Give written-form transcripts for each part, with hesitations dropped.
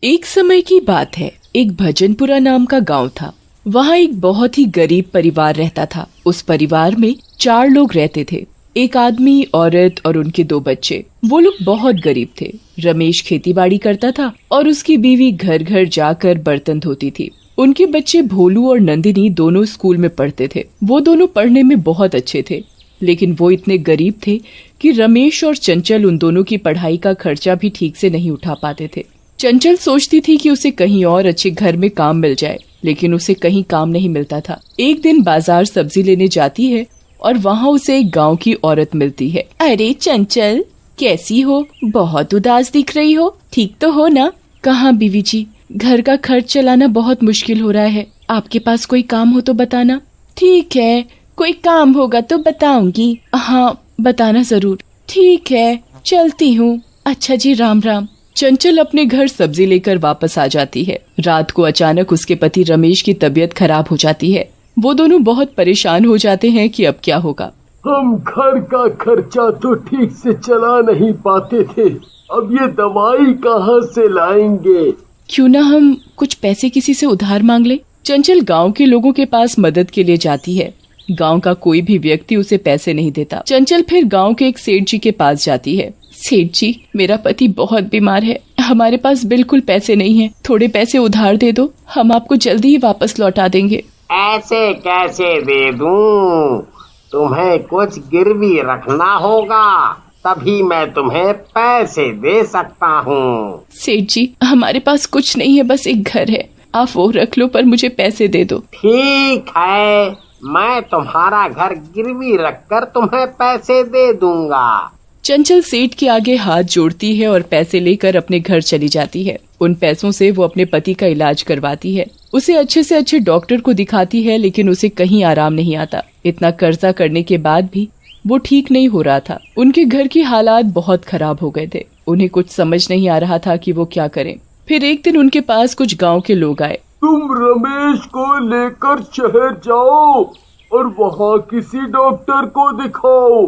एक समय की बात है, एक भजनपुरा नाम का गांव था। वहाँ एक बहुत ही गरीब परिवार रहता था। उस परिवार में 4 लोग रहते थे, एक आदमी, औरत और उनके 2 बच्चे। वो लोग बहुत गरीब थे। रमेश खेतीबाड़ी करता था और उसकी बीवी घर घर जाकर बर्तन धोती थी। उनके बच्चे भोलू और नंदिनी दोनों स्कूल में पढ़ते थे। वो दोनों पढ़ने में बहुत अच्छे थे, लेकिन वो इतने गरीब थे कि रमेश और चंचल उन दोनों की पढ़ाई का खर्चा भी ठीक से नहीं उठा पाते थे। चंचल सोचती थी कि उसे कहीं और अच्छे घर में काम मिल जाए, लेकिन उसे कहीं काम नहीं मिलता था। एक दिन बाजार सब्जी लेने जाती है और वहाँ उसे एक गांव की औरत मिलती है। अरे चंचल, कैसी हो? बहुत उदास दिख रही हो। ठीक तो हो ना? कहाँ बीवी जी, घर का खर्च चलाना बहुत मुश्किल हो रहा है। आपके पास कोई काम हो तो बताना। ठीक है, कोई काम होगा तो बताऊंगी। हाँ, बताना जरूर। ठीक है, चलती हूँ। अच्छा जी, राम राम। चंचल अपने घर सब्जी लेकर वापस आ जाती है। रात को अचानक उसके पति रमेश की तबीयत खराब हो जाती है। वो दोनों बहुत परेशान हो जाते हैं कि अब क्या होगा। हम घर का खर्चा तो ठीक से चला नहीं पाते थे, अब ये दवाई कहाँ से लाएंगे? क्यों ना हम कुछ पैसे किसी से उधार मांग ले। चंचल गांव के लोगों के पास मदद के लिए जाती है। गांव का कोई भी व्यक्ति उसे पैसे नहीं देता। चंचल फिर गांव के एक सेठ जी के पास जाती है। सेठ जी, मेरा पति बहुत बीमार है, हमारे पास बिल्कुल पैसे नहीं है, थोड़े पैसे उधार दे दो, हम आपको जल्दी ही वापस लौटा देंगे। ऐसे कैसे दे दूं? तुम्हें कुछ गिरवी रखना होगा, तभी मैं तुम्हें पैसे दे सकता हूँ। सेठ जी, हमारे पास कुछ नहीं है, बस एक घर है, आप वो रख लो, पर मुझे पैसे दे दो। ठीक है, मैं तुम्हारा घर गिरवी रखकर तुम्हें पैसे दे दूंगा। चंचल सेठ के आगे हाथ जोड़ती है और पैसे लेकर अपने घर चली जाती है। उन पैसों से वो अपने पति का इलाज करवाती है। उसे अच्छे से अच्छे डॉक्टर को दिखाती है, लेकिन उसे कहीं आराम नहीं आता। इतना कर्जा करने के बाद भी वो ठीक नहीं हो रहा था। उनके घर की हालात बहुत खराब हो गए थे। उन्हें कुछ समझ नहीं आ रहा था कि वो क्या करें। फिर एक दिन उनके पास कुछ गाँव के लोग आए। तुम रमेश को लेकर शहर जाओ और वहाँ किसी डॉक्टर को दिखाओ,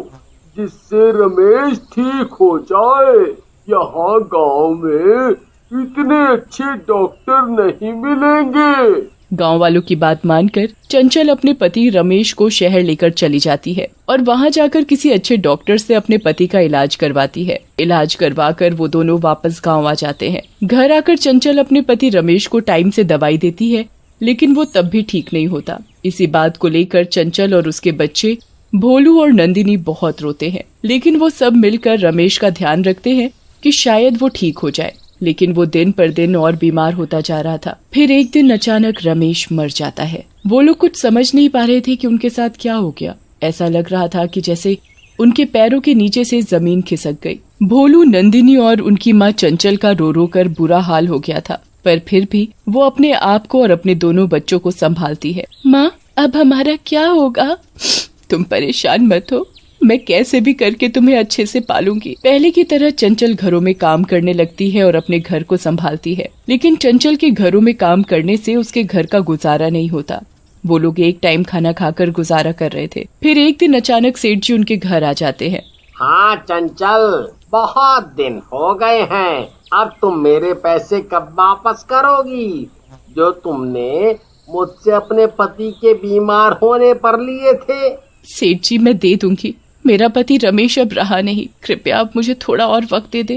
जिससे रमेश ठीक हो जाए। यहाँ गांव में इतने अच्छे डॉक्टर नहीं मिलेंगे। गांव वालों की बात मानकर चंचल अपने पति रमेश को शहर लेकर चली जाती है और वहां जाकर किसी अच्छे डॉक्टर से अपने पति का इलाज करवाती है। इलाज करवाकर वो दोनों वापस गांव आ जाते हैं। घर आकर चंचल अपने पति रमेश को टाइम से दवाई देती है, लेकिन वो तब भी ठीक नहीं होता। इसी बात को लेकर चंचल और उसके बच्चे भोलू और नंदिनी बहुत रोते हैं, लेकिन वो सब मिलकर रमेश का ध्यान रखते हैं कि शायद वो ठीक हो जाए। लेकिन वो दिन पर दिन और बीमार होता जा रहा था। फिर एक दिन अचानक रमेश मर जाता है। वो लोग कुछ समझ नहीं पा रहे थे कि उनके साथ क्या हो गया। ऐसा लग रहा था कि जैसे उनके पैरों के नीचे से जमीन खिसक गई। भोलू, नंदिनी और उनकी माँ चंचल का रो रो कर बुरा हाल हो गया था, पर फिर भी वो अपने आप को और अपने दोनों बच्चों को संभालती है। माँ, अब हमारा क्या होगा? तुम परेशान मत हो, मैं कैसे भी करके तुम्हें अच्छे से पालूंगी। पहले की तरह चंचल घरों में काम करने लगती है और अपने घर को संभालती है, लेकिन चंचल के घरों में काम करने से उसके घर का गुजारा नहीं होता। वो लोग एक टाइम खाना खाकर गुजारा कर रहे थे। फिर एक दिन अचानक सेठ जी उनके घर आ जाते हैं। हाँ चंचल, बहुत दिन हो गए हैं, अब तुम मेरे पैसे कब वापस करोगी जो तुमने मुझसे अपने पति के बीमार होने पर लिए थे? सेठ जी, मैं दे दूंगी, मेरा पति रमेश अब रहा नहीं, कृपया आप मुझे थोड़ा और वक्त दे दे।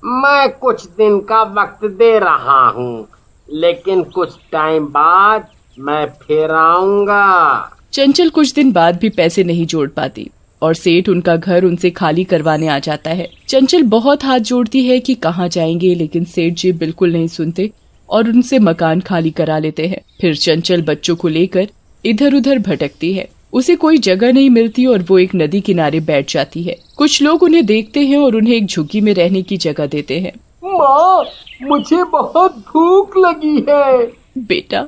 मैं कुछ दिन का वक्त दे रहा हूँ, लेकिन कुछ टाइम बाद मैं फिर आऊंगा। चंचल कुछ दिन बाद भी पैसे नहीं जोड़ पाती और सेठ उनका घर उनसे खाली करवाने आ जाता है। चंचल बहुत हाथ जोड़ती है कि कहाँ जाएंगे, लेकिन सेठ जी बिल्कुल नहीं सुनते और उनसे मकान खाली करा लेते हैं। फिर चंचल बच्चों को लेकर इधर उधर भटकती है। उसे कोई जगह नहीं मिलती और वो एक नदी किनारे बैठ जाती है। कुछ लोग उन्हें देखते हैं और उन्हें एक झुग्गी में रहने की जगह देते हैं। माँ, मुझे बहुत भूख लगी है। बेटा,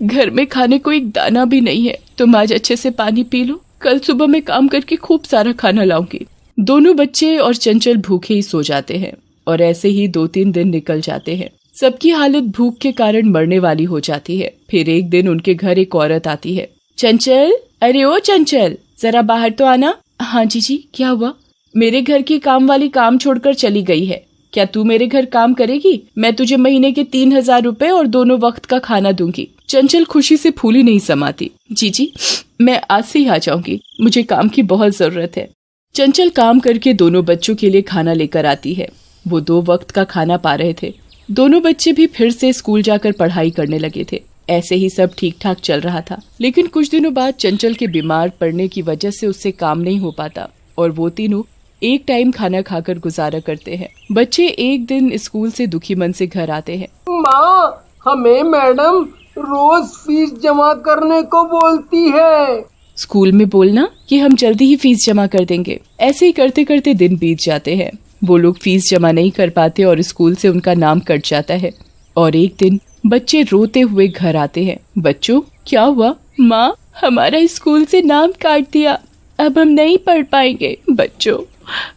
घर में खाने को एक दाना भी नहीं है, तुम आज अच्छे से पानी पी लो, कल सुबह मैं काम करके खूब सारा खाना लाऊंगी। दोनों बच्चे और चंचल भूखे ही सो जाते हैं और ऐसे ही 2-3 दिन निकल जाते हैं। सबकी हालत भूख के कारण मरने वाली हो जाती है। फिर एक दिन उनके घर एक औरत आती है। चंचल, अरे ओ चंचल, जरा बाहर तो आना। हाँ जीजी, क्या हुआ? मेरे घर की काम वाली काम छोड़कर चली गई है, क्या तू मेरे घर काम करेगी? मैं तुझे महीने के 3,000 रुपए और दोनों वक्त का खाना दूंगी। चंचल खुशी से फूली नहीं समाती। जी मैं आज से ही आ जाऊंगी, मुझे काम की बहुत जरूरत है। चंचल काम करके दोनों बच्चों के लिए खाना लेकर आती है। वो 2 वक्त का खाना पा रहे थे। दोनों बच्चे भी फिर से स्कूल जाकर पढ़ाई करने लगे थे। ऐसे ही सब ठीक ठाक चल रहा था, लेकिन कुछ दिनों बाद चंचल के बीमार पड़ने की वजह से उससे काम नहीं हो पाता और वो तीनों एक टाइम खाना खाकर गुजारा करते हैं। बच्चे एक दिन स्कूल से दुखी मन से घर आते हैं। माँ, हमें मैडम रोज फीस जमा करने को बोलती है। स्कूल में बोलना कि हम जल्दी ही फीस जमा कर देंगे। ऐसे ही करते करते दिन बीत जाते हैं। वो लोग फीस जमा नहीं कर पाते और स्कूल से उनका नाम कट जाता है। और एक दिन बच्चे रोते हुए घर आते हैं। बच्चों, क्या हुआ? माँ, हमारा स्कूल से नाम काट दिया, अब हम नहीं पढ़ पाएंगे। बच्चों,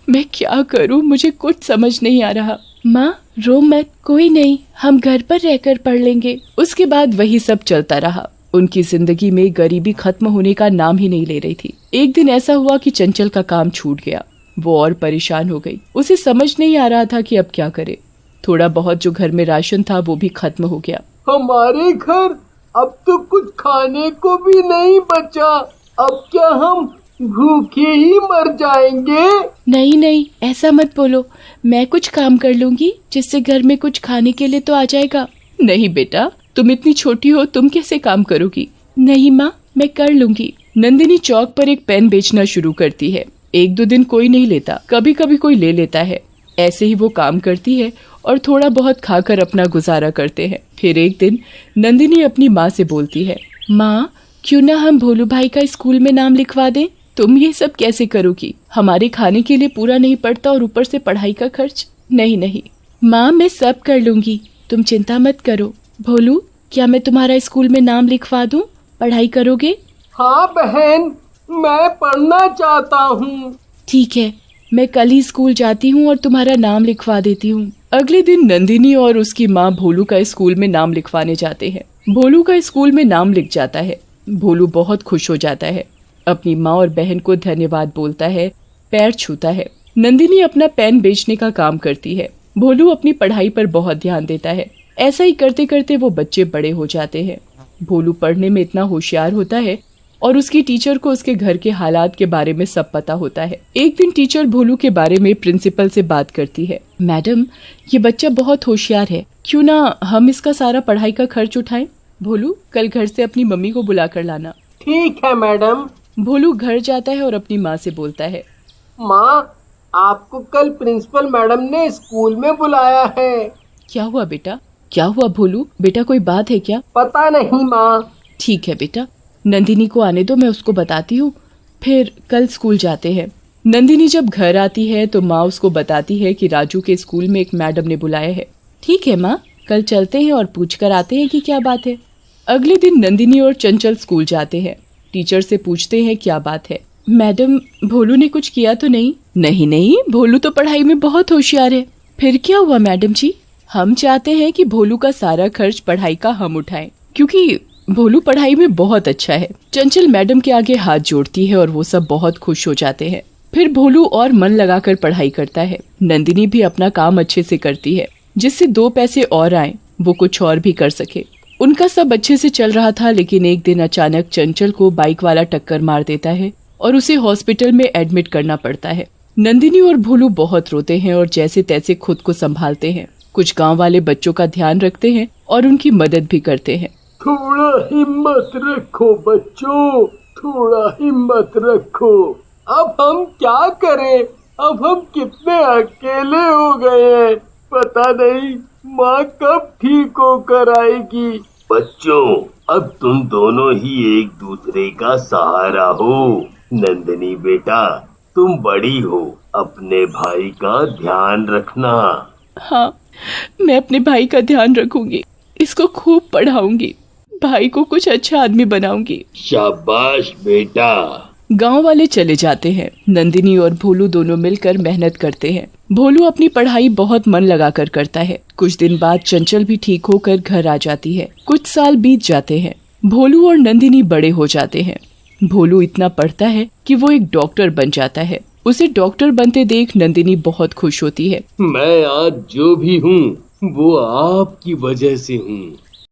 मैं क्या करूँ, मुझे कुछ समझ नहीं आ रहा। माँ, रो मत, कोई नहीं, हम घर पर रहकर पढ़ लेंगे। उसके बाद वही सब चलता रहा। उनकी जिंदगी में गरीबी खत्म होने का नाम ही नहीं ले रही थी। एक दिन ऐसा हुआ कि चंचल का काम छूट गया। वो और परेशान हो गई। उसे समझ नहीं आ रहा था कि अब क्या करे। थोड़ा बहुत जो घर में राशन था वो भी खत्म हो गया। हमारे घर अब तो कुछ खाने को भी नहीं बचा। अब क्या हम भूखे ही मर जाएंगे? नहीं, ऐसा मत बोलो। मैं कुछ काम कर लूंगी जिससे घर में कुछ खाने के लिए तो आ जाएगा। नहीं बेटा, तुम इतनी छोटी हो, तुम कैसे काम करोगी? नहीं माँ, मैं कर लूंगी। नंदिनी चौक पर एक पेन बेचना शुरू करती है। 1-2 दिन कोई नहीं लेता, कभी कभी कोई ले लेता है। ऐसे ही वो काम करती है और थोड़ा बहुत खाकर अपना गुजारा करते हैं। फिर एक दिन नंदिनी अपनी माँ से बोलती है, माँ, क्यों ना हम भोलू भाई का स्कूल में नाम लिखवा दें? तुम ये सब कैसे करोगी? हमारे खाने के लिए पूरा नहीं पड़ता और ऊपर से पढ़ाई का खर्च। नहीं माँ, मैं सब कर लूंगी, तुम चिंता मत करो। भोलू, क्या मैं तुम्हारा स्कूल में नाम लिखवा दूं? पढ़ाई करोगे? हाँ बहन, मैं पढ़ना चाहता हूँ। ठीक है, मैं कल ही स्कूल जाती हूँ और तुम्हारा नाम लिखवा देती हूँ। अगले दिन नंदिनी और उसकी माँ भोलू का स्कूल में नाम लिखवाने जाते हैं। भोलू का स्कूल में नाम लिख जाता है। भोलू बहुत खुश हो जाता है, अपनी माँ और बहन को धन्यवाद बोलता है, पैर छूता है। नंदिनी अपना पेन बेचने का काम करती है। भोलू अपनी पढ़ाई पर बहुत ध्यान देता है। ऐसा ही करते करते वो बच्चे बड़े हो जाते हैं। भोलू पढ़ने में इतना होशियार होता है और उसकी टीचर को उसके घर के हालात के बारे में सब पता होता है। एक दिन टीचर भोलू के बारे में प्रिंसिपल से बात करती है। मैडम, ये बच्चा बहुत होशियार है, क्यों ना हम इसका सारा पढ़ाई का खर्च उठाएं? भोलू, कल घर से अपनी मम्मी को बुला कर लाना। ठीक है मैडम। भोलू घर जाता है और अपनी माँ से बोलता है, माँ, आपको कल प्रिंसिपल मैडम ने स्कूल में बुलाया है। क्या हुआ बेटा? क्या हुआ भोलू? बेटा कोई बात है क्या? पता नहीं माँ। ठीक है बेटा, नंदिनी को आने दो, मैं उसको बताती हूँ। फिर कल स्कूल जाते हैं। नंदिनी जब घर आती है तो माँ उसको बताती है कि राजू के स्कूल में एक मैडम ने बुलाया है। ठीक है माँ, कल चलते हैं और पूछ कर आते हैं कि क्या बात है। अगले दिन नंदिनी और चंचल स्कूल जाते हैं। टीचर से पूछते हैं क्या बात है। मैडम, भोलू ने कुछ किया तो नहीं? नहीं, भोलू तो पढ़ाई में बहुत होशियार है। फिर क्या हुआ मैडम जी? हम चाहते हैं कि भोलू का सारा खर्च पढ़ाई का हम उठाएं, क्योंकि भोलू पढ़ाई में बहुत अच्छा है। चंचल मैडम के आगे हाथ जोड़ती है और वो सब बहुत खुश हो जाते हैं। फिर भोलू और मन लगाकर पढ़ाई करता है। नंदिनी भी अपना काम अच्छे से करती है, जिससे 2 पैसे और आए, वो कुछ और भी कर सके। उनका सब अच्छे से चल रहा था, लेकिन एक दिन अचानक चंचल को बाइक वाला टक्कर मार देता है और उसे हॉस्पिटल में एडमिट करना पड़ता है। नंदिनी और भोलू बहुत रोते हैं और जैसे तैसे खुद को संभालते हैं। कुछ गांव वाले बच्चों का ध्यान रखते हैं और उनकी मदद भी करते हैं। थोड़ा हिम्मत रखो बच्चों, थोड़ा हिम्मत रखो। अब हम क्या करें? अब हम कितने अकेले हो गए हैं, पता नहीं माँ कब ठीक होकर आएगी। बच्चों, अब तुम दोनों ही एक दूसरे का सहारा हो। नंदिनी बेटा, तुम बड़ी हो, अपने भाई का ध्यान रखना। हाँ, मैं अपने भाई का ध्यान रखूंगी, इसको खूब पढ़ाऊंगी, भाई को कुछ अच्छा आदमी बनाऊंगी। शाबाश बेटा। गांव वाले चले जाते हैं। नंदिनी और भोलू दोनों मिलकर मेहनत करते हैं। भोलू अपनी पढ़ाई बहुत मन लगाकर करता है। कुछ दिन बाद चंचल भी ठीक होकर घर आ जाती है। कुछ साल बीत जाते हैं। भोलू और नंदिनी बड़े हो जाते हैं। भोलू इतना पढ़ता है कि वो एक डॉक्टर बन जाता है। उसे डॉक्टर बनते देख नंदिनी बहुत खुश होती है। मैं आज जो भी हूँ वो आपकी वजह से हूँ।